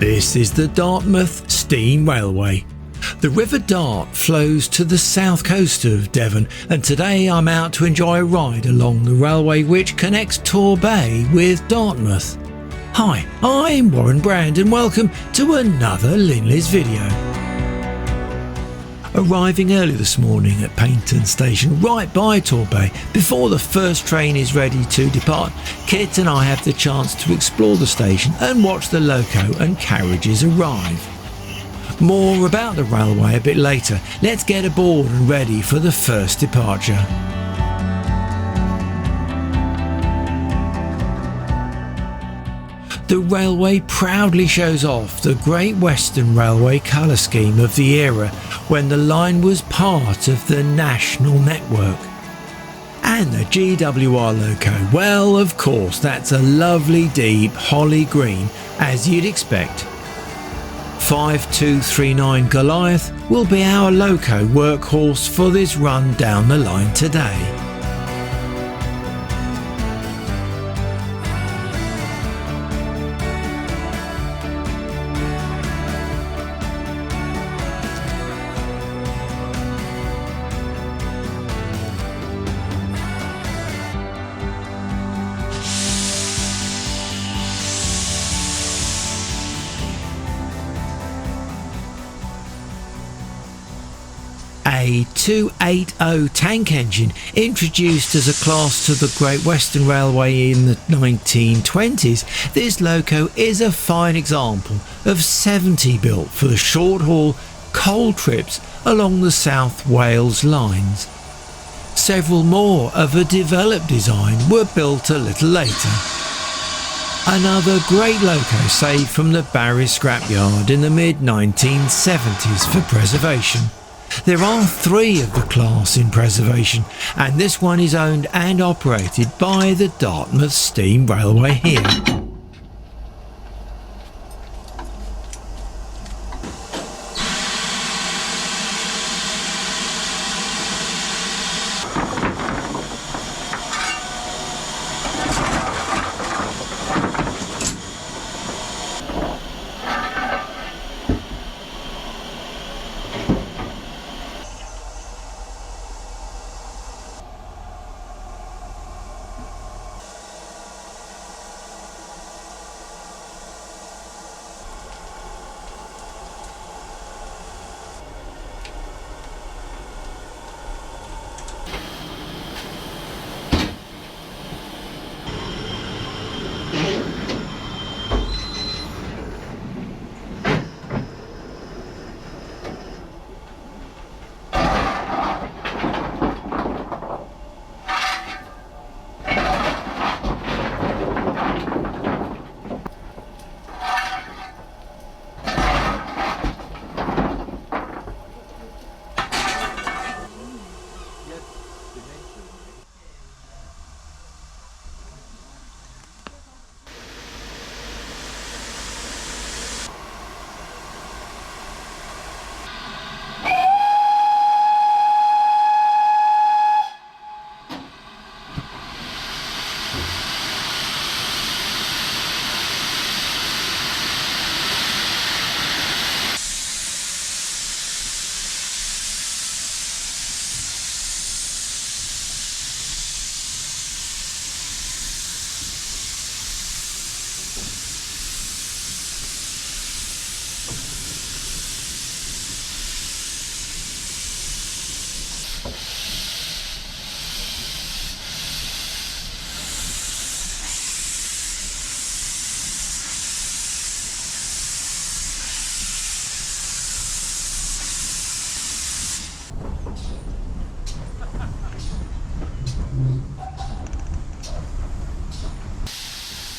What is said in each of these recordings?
This is the Dartmouth Steam Railway. The River Dart flows to the south coast of Devon, and today I'm out to enjoy a ride along the railway which connects Torbay with Dartmouth. Hi, I'm Warren Brand and welcome to another Linleys video. Arriving early this morning at Paignton station right by Torbay before the first train is ready to depart, Kit and I have the chance to explore the station and watch the loco and carriages arrive. More about the railway a bit later. Let's get aboard and ready for the first departure. The railway proudly shows off the Great Western Railway colour scheme of the era when the line was part of the national network. And the GWR loco, well, of course, that's a lovely deep holly green, as you'd expect. 5239 Goliath will be our loco workhorse for this run down the line today. A 280 tank engine, introduced as a class to the Great Western Railway in the 1920s, this loco is a fine example of 70 built for the short haul coal trips along the South Wales lines. Several more of a developed design were built a little later. Another great loco saved from the Barry scrapyard in the mid-1970s for preservation. There are 3 of the class in preservation, and this one is owned and operated by the Dartmouth Steam Railway here.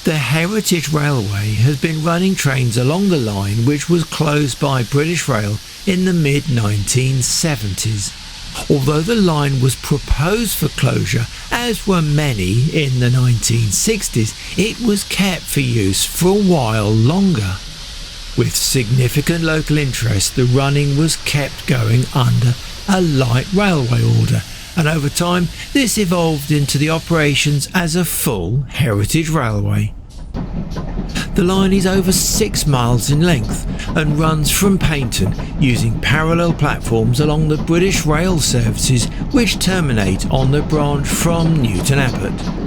The Heritage Railway has been running trains along the line which was closed by British Rail in the mid-1970s. Although the line was proposed for closure, as were many in the 1960s, it was kept for use for a while longer. With significant local interest, the running was kept going under a light railway order, and over time this evolved into the operations as a full heritage railway. The line is over 6 miles in length and runs from Paignton using parallel platforms along the British rail services which terminate on the branch from Newton Abbot.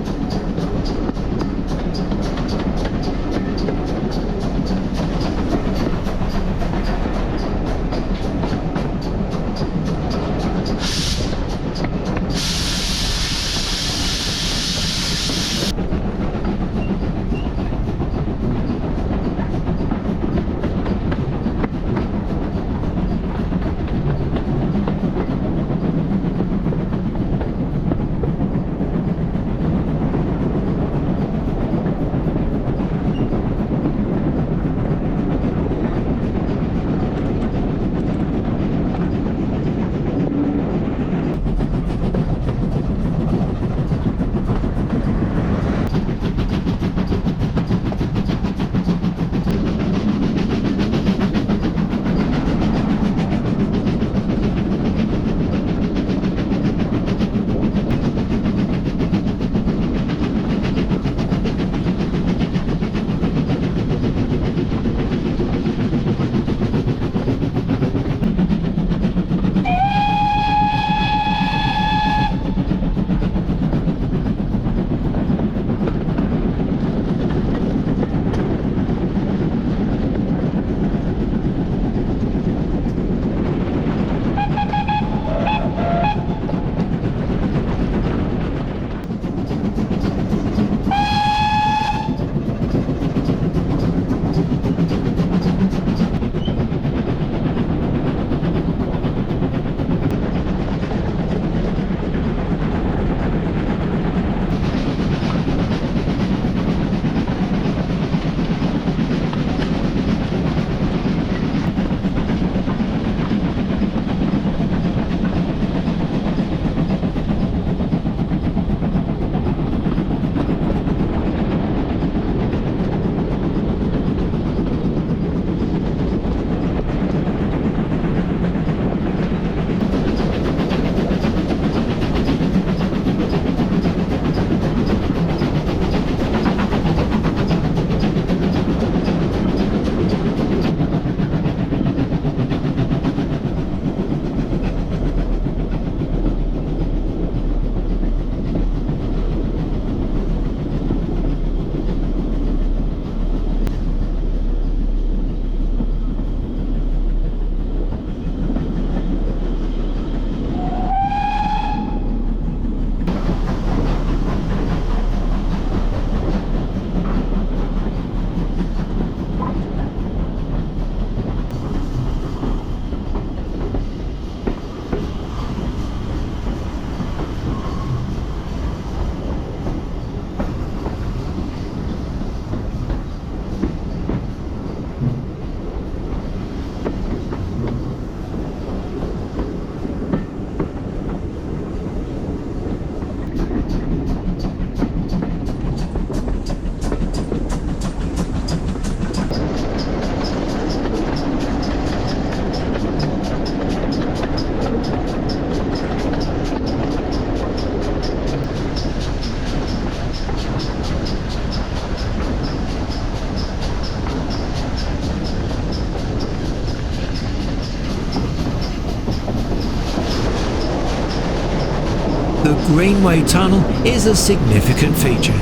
The Greenway Tunnel is a significant feature.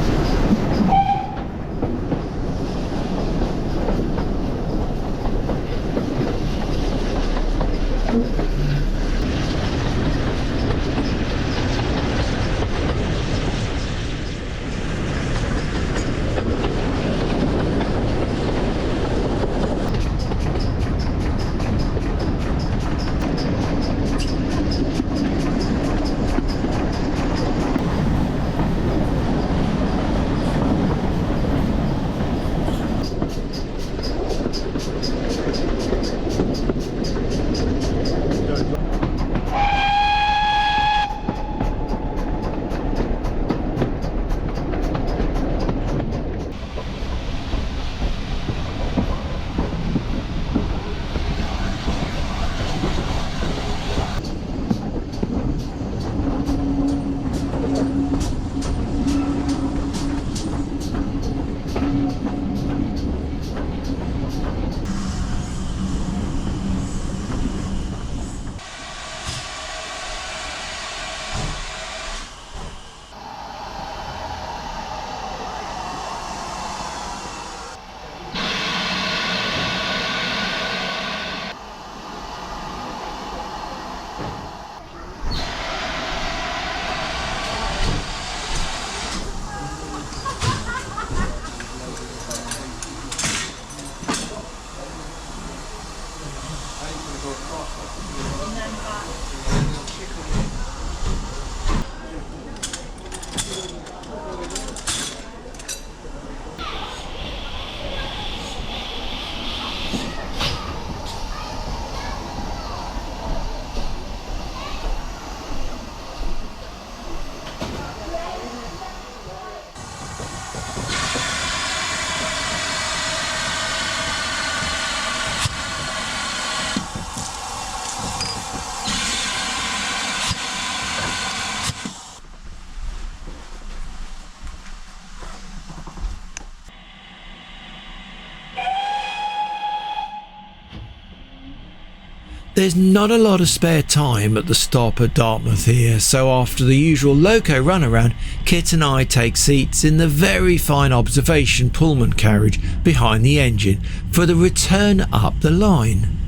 There's not a lot of spare time at the stop at Dartmouth here, so after the usual loco runaround, Kit and I take seats in the very fine observation Pullman carriage behind the engine for the return up the line.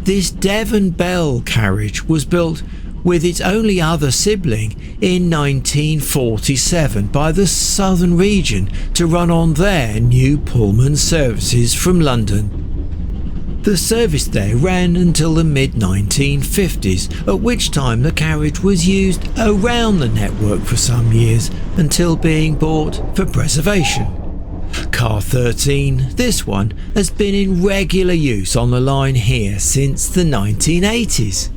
This Devon Bell carriage was built with its only other sibling in 1947 by the Southern Region to run on their new Pullman services from London. The service there ran until the mid-1950s, at which time the carriage was used around the network for some years until being bought for preservation. Car 13, this one, has been in regular use on the line here since the 1980s.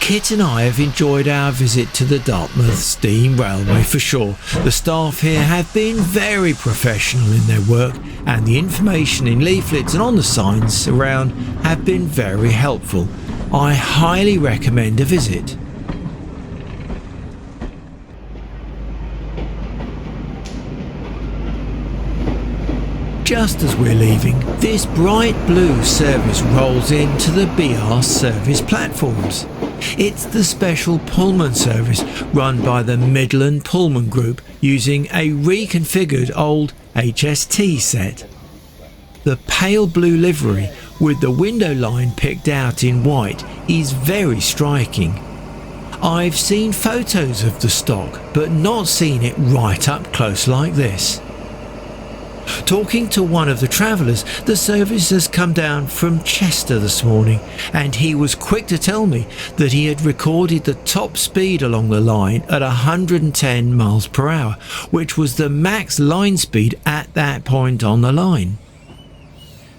Kit and I have enjoyed our visit to the Dartmouth Steam Railway for sure. The staff here have been very professional in their work, and the information in leaflets and on the signs around have been very helpful. I highly recommend a visit. Just as we're leaving, this bright blue service rolls into the BR service platforms. It's the special Pullman service run by the Midland Pullman Group using a reconfigured old HST set. The pale blue livery with the window line picked out in white is very striking. I've seen photos of the stock but not seen it right up close like this. Talking to one of the travellers, the service has come down from Chester this morning, and he was quick to tell me that he had recorded the top speed along the line at 110 miles per hour, which was the max line speed at that point on the line.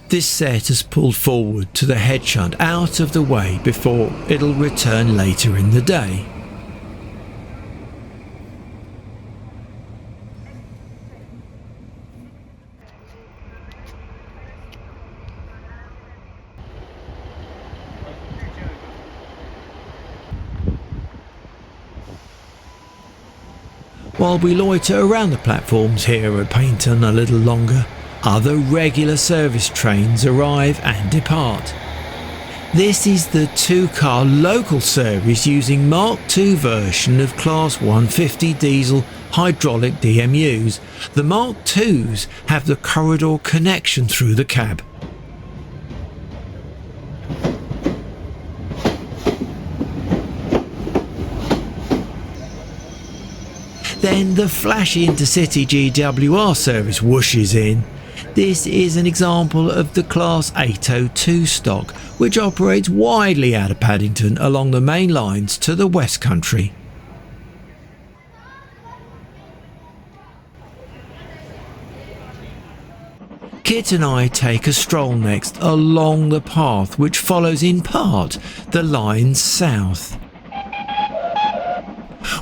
This set has pulled forward to the head shunt out of the way before it'll return later in the day. While we loiter around the platforms here at Paignton a little longer, other regular service trains arrive and depart. This is the 2-car local service using Mark II version of Class 150 diesel hydraulic DMUs. The Mark IIs have the corridor connection through the cab. Then the flashy intercity GWR service whooshes in. This is an example of the Class 802 stock, which operates widely out of Paddington along the main lines to the West Country. Kit and I take a stroll next along the path which follows in part the line south.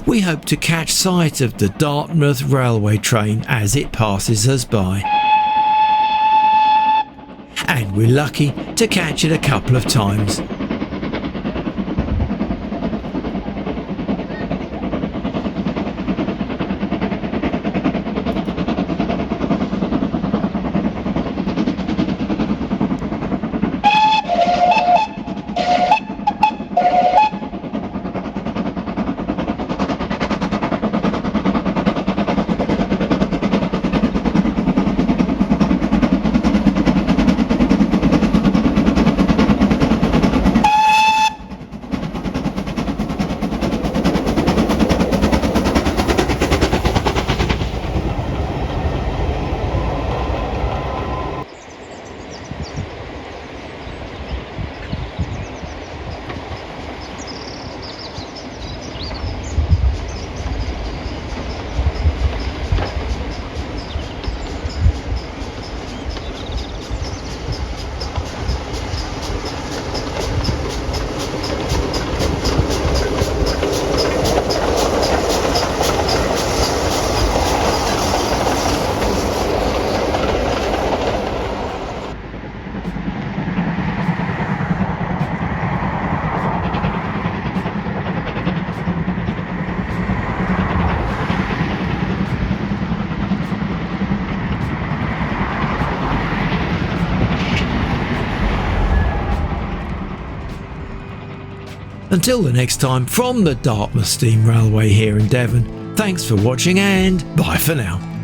We hope to catch sight of the Dartmouth Railway train as it passes us by. And we're lucky to catch it a couple of times. Until the next time, from the Dartmouth Steam Railway here in Devon, thanks for watching and bye for now.